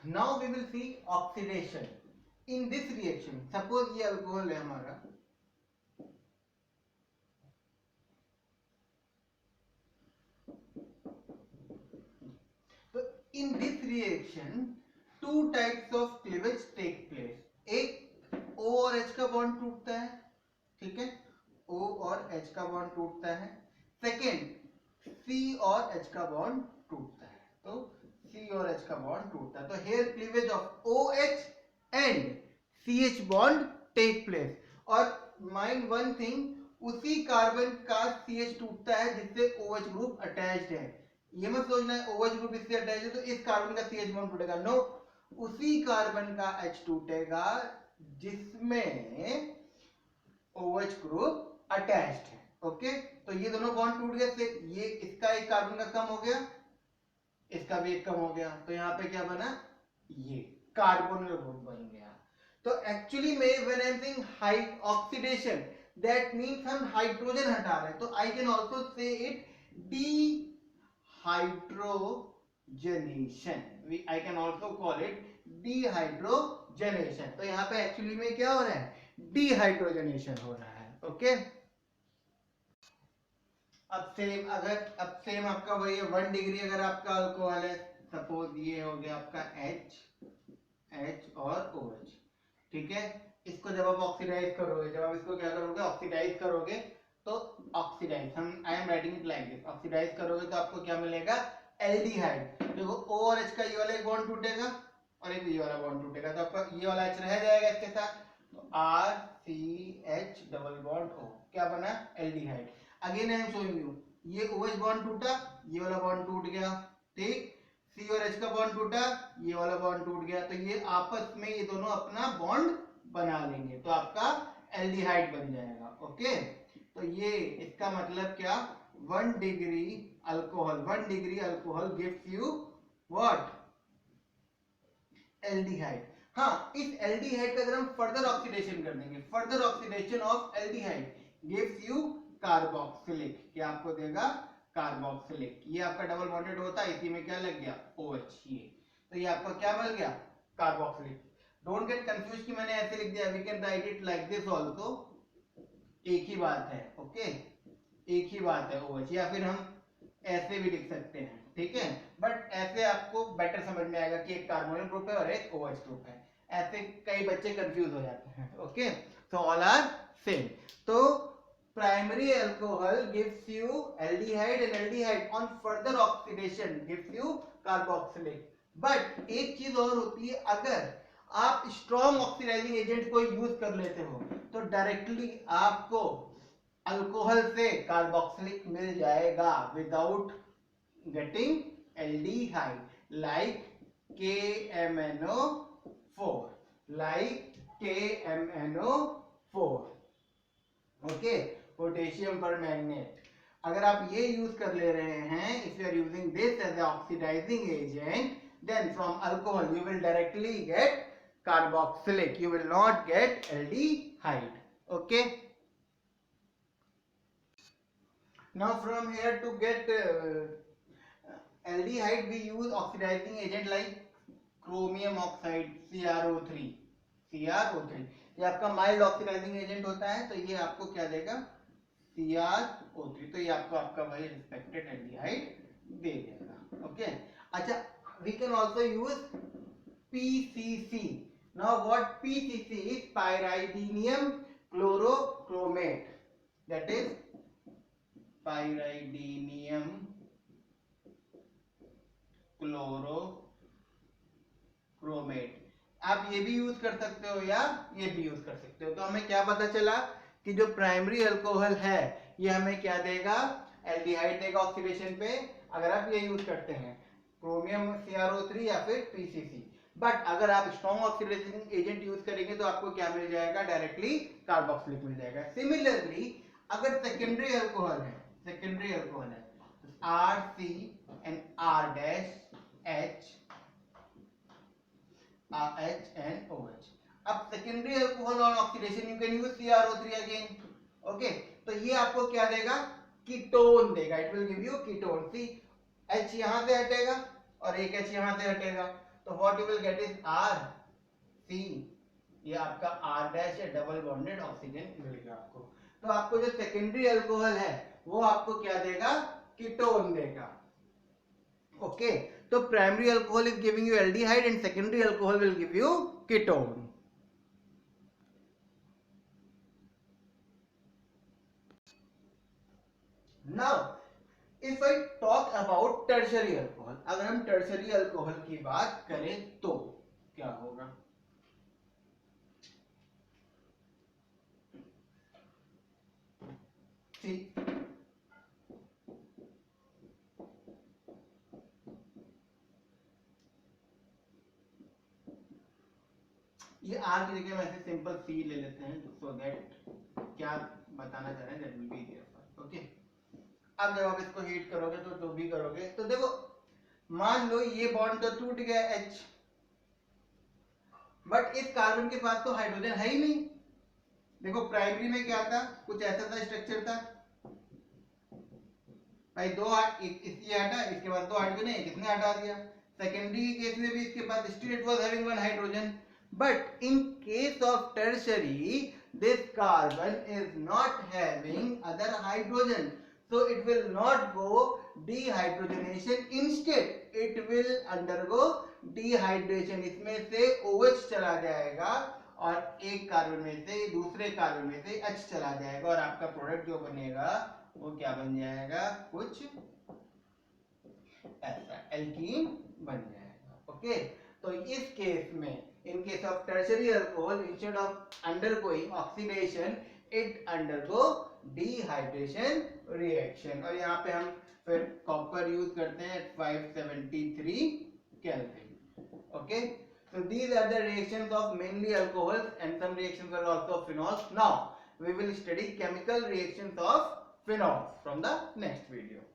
Now we will see oxidation in this reaction. Suppose ये alcohol है हमारा, तो in this reaction two types of cleavage take place. एक O और H का बॉन्ड टूटता है, ठीक है, O और H का बॉन्ड टूटता है. सेकेंड C और H का बॉन्ड टूटता है. तो C और H का बॉन्ड टूटता है. तो here cleavage of OH and CH bond take place. और माइंड वन थिंग, उसी कार्बन का CH टूटता है जिससे OH ग्रुप अटैच्ड है. ये मत सोचना है OH ग्रुप इससे अटैच है तो इस कार्बन का CH बॉन्ड टूटेगा. नो, उसी कार्बन का H टूटेगा जिसमें OH ग्रुप अटैच्ड है. ओके, तो ये दोनों बॉन्ड टूट गए. से ये इसका एक कार्बन का कम हो गया, इसका भी एक कम हो गया. तो यहाँ पे क्या बना, ये कार्बोनिल ग्रुप बन गया. तो एक्चुअली में when I am saying hi oxidation, that means हम हाइड्रोजन हटा रहे हैं. तो I can also say it D hydrogenation. I can also call it dehydrogenation. तो यहाँ पे एक्चुअली में क्या हो रहा है, डिहाइड्रोजनेशन हो रहा है. ओके, अब सेम आपका वही है 1 डिग्री. अगर आपका अल्कोहल है, सपोज ये हो गया आपका H और OH, ठीक है. इसको जब आप ऑक्सीडाइज करोगे, जब आप इसको क्या करोगे, ऑक्सीडाइज करोगे, तो ऑक्सीडाइज हम I am writing it like this, oxidise करोगे तो आपको क्या मिलेगा, एल्डिहाइड. देखो O और H का ये वाला एक बॉन्ड टूटेगा और एक ये वाला बॉन्ड टूटेगा, तो आपका ये वाला H रह जाएगा इसके साथ. तो RCH डबल बॉन्ड O क्या बना, aldehyde. Again I am showing you, ये OH बॉन्ड टूटा, ये वाला बॉन्ड टूट गया, ठीक. C और H का बॉन्ड टूटा, ये वाला बॉन्ड टूट गया. तो ये आपस में ये दोनों अपना बॉन्ड बना लेंगे तो आपका एल्डिहाइड बन जाएगा. ओके, तो ये इसका मतलब क्या, 1 degree alcohol gives you what, aldehyde. हाँ, इस एल्डिहाइड का अगर हम फर्दर ऑक्सीडेशन कर देंगे, further oxidation of aldehyde gives you carboxylic. क्या आपको देगा, कार्बोक्सिलिक. ये आपका डबल बॉन्डेड होता है, इसी में क्या लग गया, OH. ये तो ये आपका क्या मिल गया, कार्बोक्सिलिक. डोंट गेट कंफ्यूज कि मैंने ऐसे लिख दिया, we can write it like this also. एक ही बात है. ओके, एक ही बात है OH. या फिर हम ऐसे भी लिख सकते हैं, ठीक है. बट ऐसे आपको बेटर समझ में आएगा कि एक कार्बोनिल ग्रुप है और एक OH ग्रुप है. ऐसे कई बच्चे कंफ्यूज हो जाते हैं. Okay, so all are same. तो primary alcohol gives you aldehyde and aldehyde on further oxidation gives you carboxylic. but एक चीज और होती है, अगर आप स्ट्रॉन्ग ऑक्सीडाइजिंग एजेंट को यूज कर लेते हो तो डायरेक्टली आपको अल्कोहल से कार्बोक्सिलिक मिल जाएगा without getting aldehyde, like KMNO4, like KMNO4. Okay, potassium permanganate. अगर आप ये यूज कर ले रहे हैं, if you are using this as a oxidising agent, then from alcohol you will directly get carboxylic, you will not get aldehyde. Okay, now from here to get aldehyde we use oxidizing agent like chromium oxide, CrO3. ये आपका mild oxidising agent होता है, तो ये आपको क्या देगा, CrO3. तो ये आपका वही रिस्पेक्टेड एल्डिहाइड दे देगा. ओके, अच्छा, we can also use PCC. Now what PCC is, pyridinium chlorochromate. That is pyridinium chlorochromate. आप ये भी यूज कर सकते हो या ये भी यूज कर सकते हो. तो हमें क्या पता चला कि जो प्राइमरी अल्कोहल है ये हमें क्या देगा, एल्डिहाइड देगा ऑक्सीडेशन पे, अगर आप ये यूज करते हैं क्रोमियम CrO3 या फिर PCC. बट अगर आप स्ट्रॉन्ग ऑक्सीडाइजिंग एजेंट यूज करेंगे तो आपको क्या मिल जाएगा, डायरेक्टली कार्बोक्सिलिक मिल जाएगा. सिमिलरली अगर सेकेंडरी अल्कोहल है RC and R dash H and OH. अब secondary alcohol on oxidation you can use CrO3 again. Okay, तो ये आपको क्या देगा, कीटोन देगा. It will give you ketone. C H यहां से हटेगा और एक H यहां से हटेगा, तो तो what you will get is R C, ये आपका आर डैश है, डबल बॉन्डेड ऑक्सीजन मिल गया आपको। तो आपको जो सेकेंडरी अल्कोहल है वो आपको क्या देगा, कीटोन देगा। ओके, तो primary alcohol is giving you aldehyde and secondary alcohol will give you ketone. Now if I talk about tertiary alcohol, अगर हम टर्शरी अल्कोहल की बात करें तो क्या होगा। ठीक, ये आर की जगह में ऐसे सिंपल सी ले लेते हैं, सो दैट क्या बताना चाह रहे हैं that will be there. Okay, अब जब आप इसको हीट करोगे तो जो भी करोगे, तो देखो मान लो ये बॉन्ड तो टूट गया H, बट इस कार्बन के पास तो हाइड्रोजन है ही नहीं। देखो प्राइमरी में क्या था, कुछ ऐसा था स्ट्रक्चर था भाई, दो इसलिए हटा, इसके बाद दो हाइड्रोजन है, किसने हटा दिया। सेकेंडरी के केस में भी इसके पास still it was having one hydrogen, but in case of tertiary this carbon is not having other hydrogen, so it will not go dehydrogenation, instead it will undergo dehydration। इसमें से OH चला जाएगा और एक कार्बन में से दूसरे carbon में से H चला जाएगा, और आपका प्रोडक्ट जो बनेगा वो क्या बन जाएगा, कुछ ऐसा एल्कीन बन जाएगा। ओके, तो इस केस में in case of tertiary alcohol, instead of undergoing oxidation it undergo dehydration reaction, और यहाँ पे हम फिर कॉपर यूज करते हैं 573 kelvin. Okay, so these are the reactions of mainly alcohols, and some reactions are also phenols. Now we will study chemical reactions of phenols from the next video.